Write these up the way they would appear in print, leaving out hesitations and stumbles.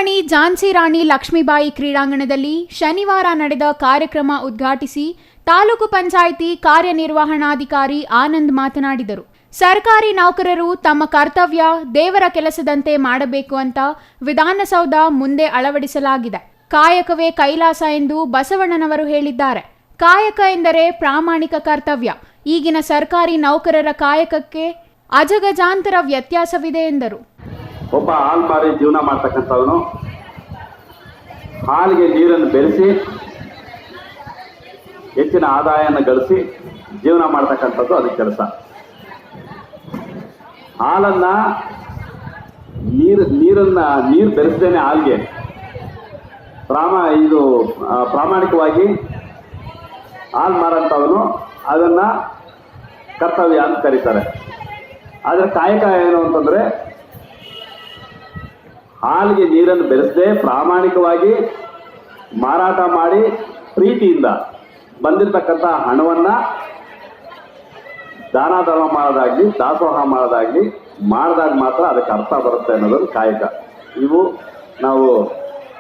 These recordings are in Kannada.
ಚಿಂತಾಮಣಿ ಝಾನ್ಸಿ ರಾಣಿ ಲಕ್ಷ್ಮೀಬಾಯಿ ಕ್ರೀಡಾಂಗಣದಲ್ಲಿ ಶನಿವಾರ ನಡೆದ ಕಾರ್ಯಕ್ರಮ ಉದ್ಘಾಟಿಸಿ ತಾಲೂಕು ಪಂಚಾಯಿತಿ ಕಾರ್ಯನಿರ್ವಹಣಾಧಿಕಾರಿ ಆನಂದ್ ಮಾತನಾಡಿದರು. ಸರ್ಕಾರಿ ನೌಕರರು ತಮ್ಮ ಕರ್ತವ್ಯ ದೇವರ ಕೆಲಸದಂತೆ ಮಾಡಬೇಕು ಅಂತ ವಿಧಾನಸೌಧ ಮುಂದೆ ಅಳವಡಿಸಲಾಗಿದೆ. ಕಾಯಕವೇ ಕೈಲಾಸ ಎಂದು ಬಸವಣ್ಣನವರು ಹೇಳಿದ್ದಾರೆ. ಕಾಯಕ ಎಂದರೆ ಪ್ರಾಮಾಣಿಕ ಕರ್ತವ್ಯ. ಈಗಿನ ಸರ್ಕಾರಿ ನೌಕರರ ಕಾಯಕಕ್ಕೆ ಅಜಗಜಾಂತರ ವ್ಯತ್ಯಾಸವಿದೆ ಎಂದರು. ಒಬ್ಬ ಹಾಲು ಮಾರಿ ಜೀವನ ಮಾಡ್ತಕ್ಕಂಥವನು ಹಾಲಿಗೆ ನೀರನ್ನು ಬೆರೆಸಿ ಹೆಚ್ಚಿನ ಆದಾಯನ ಗಳಿಸಿ ಜೀವನ ಮಾಡ್ತಕ್ಕಂಥದ್ದು ಅದು ಕೆಲಸ. ಹಾಲನ್ನ ನೀರು ಬೆರೆಸದೇನೆ ಹಾಲಿಗೆ ಪ್ರಾಮಾಣಿಕವಾಗಿ ಹಾಲು ಮಾರಂಥವನು ಅದನ್ನ ಕರ್ತವ್ಯ ಅಂತ ಕರೀತಾರೆ. ಆದರೆ ಕಾಯಕ ಏನು ಅಂತಂದ್ರೆ ಹಾಲಿಗೆ ನೀರನ್ನು ಬೆರೆಸದೆ ಪ್ರಾಮಾಣಿಕವಾಗಿ ಮಾರಾಟ ಮಾಡಿ ಪ್ರೀತಿಯಿಂದ ಬಂದಿರತಕ್ಕಂಥ ಹಣವನ್ನ ದಾನ ಧರ್ಮ ಮಾಡೋದಾಗ್ಲಿ ದಾಸೋಹ ಮಾಡೋದಾಗ್ಲಿ ಮಾಡಿದಾಗ ಮಾತ್ರ ಅದಕ್ಕೆ ಅರ್ಥ ಬರುತ್ತೆ ಅನ್ನೋದು ಕಾಯಕ. ಇವು ನಾವು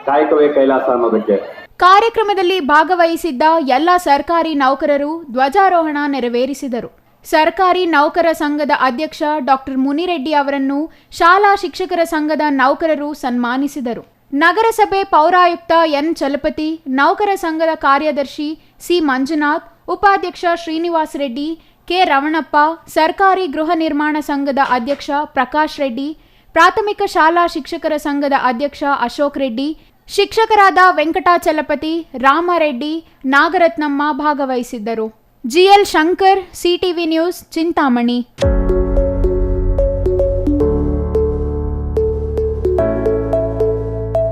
ಕಾಯಕವೇ ಕೈಲಾಸ ಅನ್ನೋದಕ್ಕೆ. ಕಾರ್ಯಕ್ರಮದಲ್ಲಿ ಭಾಗವಹಿಸಿದ್ದ ಎಲ್ಲ ಸರ್ಕಾರಿ ನೌಕರರು ಧ್ವಜಾರೋಹಣ ನೆರವೇರಿಸಿದರು. ಸರ್ಕಾರಿ ನೌಕರ ಸಂಘದ ಅಧ್ಯಕ್ಷ ಡಾಕ್ಟರ್ ಮುನಿರೆಡ್ಡಿ ಅವರನ್ನು ಶಾಲಾ ಶಿಕ್ಷಕರ ಸಂಘದ ನೌಕರರು ಸನ್ಮಾನಿಸಿದರು. ನಗರಸಭೆ ಪೌರಾಯುಕ್ತ ಎನ್ ಚಲಪತಿ, ನೌಕರ ಸಂಘದ ಕಾರ್ಯದರ್ಶಿ ಸಿ ಮಂಜುನಾಥ್, ಉಪಾಧ್ಯಕ್ಷ ಶ್ರೀನಿವಾಸ್ ರೆಡ್ಡಿ, ಕೆ ರಮಣಪ್ಪ, ಸರ್ಕಾರಿ ಗೃಹ ನಿರ್ಮಾಣ ಸಂಘದ ಅಧ್ಯಕ್ಷ ಪ್ರಕಾಶ್ ರೆಡ್ಡಿ, ಪ್ರಾಥಮಿಕ ಶಾಲಾ ಶಿಕ್ಷಕರ ಸಂಘದ ಅಧ್ಯಕ್ಷ ಅಶೋಕ್ ರೆಡ್ಡಿ, ಶಿಕ್ಷಕರಾದ ವೆಂಕಟಾಚಲಪತಿ, ರಾಮರೆಡ್ಡಿ, ನಾಗರತ್ನಮ್ಮ ಭಾಗವಹಿಸಿದ್ದರು. GL Shankar, CTV news, Chintamani.